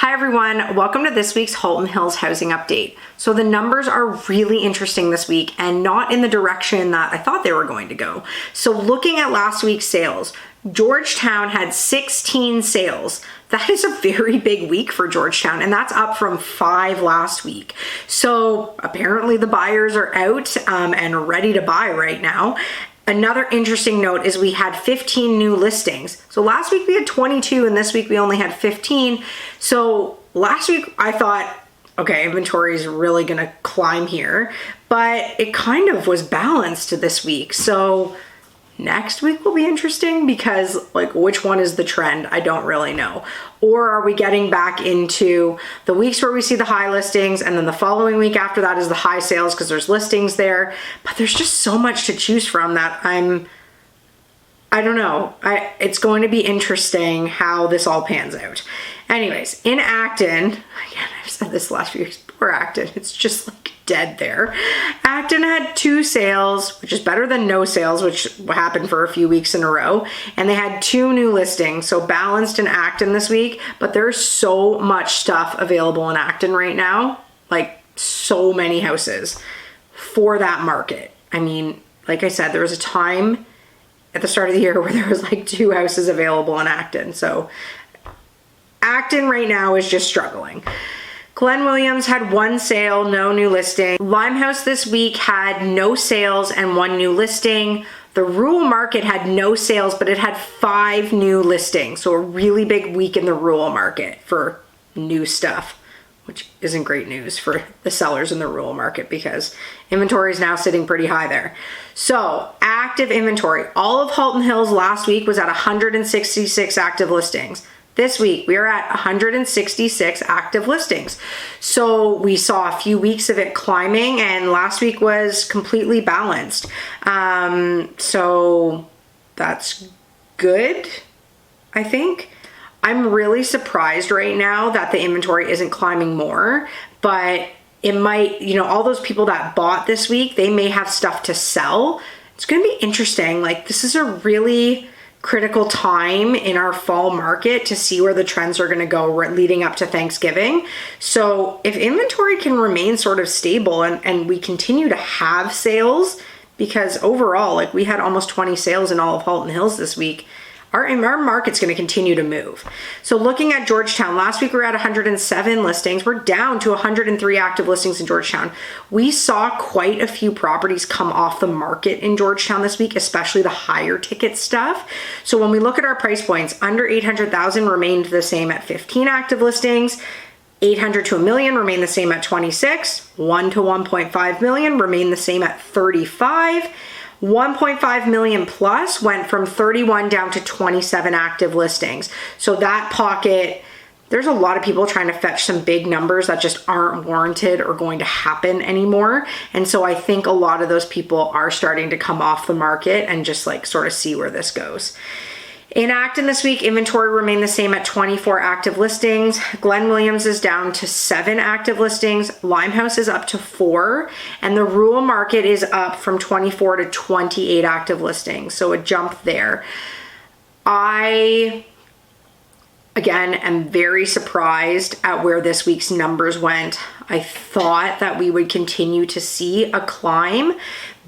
Hi everyone, welcome to this week's Halton Hills housing update. So the numbers are really interesting this week and not in the direction that I thought they were going to go. So looking at last week's sales, Georgetown had 16 sales. That is a very big week for Georgetown, and that's up from 5 last week. So apparently the buyers are out and ready to buy right now. Another interesting note is we had 15 new listings. So last week we had 22 and this week we only had 15. So last week I thought, okay, inventory is really gonna climb here, but it kind of was balanced this week. So next week will be interesting because like which one is the trend? I don't really know. Or are we getting back into the weeks where we see the high listings and then the following week after that is the high sales because there's listings there, but there's just so much to choose from that I don't know. It's going to be interesting how this all pans out. Anyways, in Acton, again, I've said this last few weeks, poor Acton, it's just like dead there. Acton had 2 sales, which is better than no sales, which happened for a few weeks in a row. And they had 2 new listings, so balanced in Acton this week, but there's so much stuff available in Acton right now, like so many houses for that market. I mean, like I said, there was a time at the start of the year where there was like 2 houses available in Acton. So Acton right now is just struggling. Glen Williams had 1 sale, no new listing. Limehouse this week had no sales and 1 new listing. The rural market had no sales, but it had 5 new listings. So a really big week in the rural market for new stuff, which isn't great news for the sellers in the rural market because inventory is now sitting pretty high there. So active inventory, all of Halton Hills last week was at 166 active listings. This week we are at 166 active listings. So we saw a few weeks of it climbing and last week was completely balanced. So that's good, I think. I'm really surprised right now that the inventory isn't climbing more, but it might, you know, all those people that bought this week, they may have stuff to sell. It's going to be interesting. Like this is a really critical time in our fall market to see where the trends are going to go leading up to Thanksgiving. So if inventory can remain sort of stable and we continue to have sales, because overall, like we had almost 20 sales in all of Halton Hills this week, our market's going to continue to move. So looking at Georgetown, last week we were at 107 listings. We're down to 103 active listings in Georgetown. We saw quite a few properties come off the market in Georgetown this week, especially the higher ticket stuff. So when we look at our price points, under 800,000 remained the same at 15 active listings. 800 to $1 million remain the same at 26. 1 to 1.5 million remain the same at 35. 1.5 million plus went from 31 down to 27 active listings. So that pocket, there's a lot of people trying to fetch some big numbers that just aren't warranted or going to happen anymore. And so I think a lot of those people are starting to come off the market and just like sort of see where this goes. In Acton this week, inventory remained the same at 24 active listings. Glen Williams is down to 7 active listings. Limehouse is up to 4. And the rural market is up from 24 to 28 active listings. So a jump there. I, again, am very surprised at where this week's numbers went. I thought that we would continue to see a climb,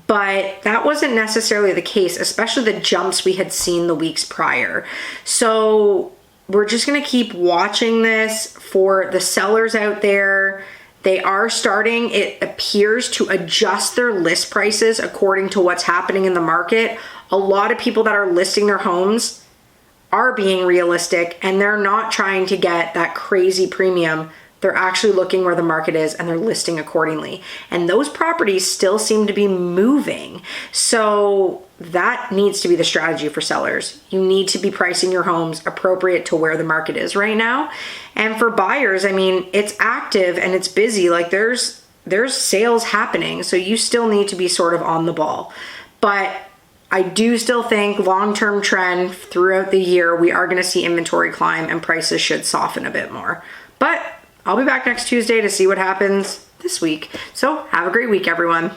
but that wasn't necessarily the case, especially the jumps we had seen the weeks prior. So we're just gonna keep watching this for the sellers out there. They are starting, it appears, to adjust their list prices according to what's happening in the market. A lot of people that are listing their homes are being realistic and they're not trying to get that crazy premium. They're actually looking where the market is and they're listing accordingly. And those properties still seem to be moving. So that needs to be the strategy for sellers. You need to be pricing your homes appropriate to where the market is right now. And for buyers, I mean, it's active and it's busy. Like there's sales happening. So you still need to be sort of on the ball. But I do still think long-term trend throughout the year, we are going to see inventory climb and prices should soften a bit more. But I'll be back next Tuesday to see what happens this week. So have a great week, everyone.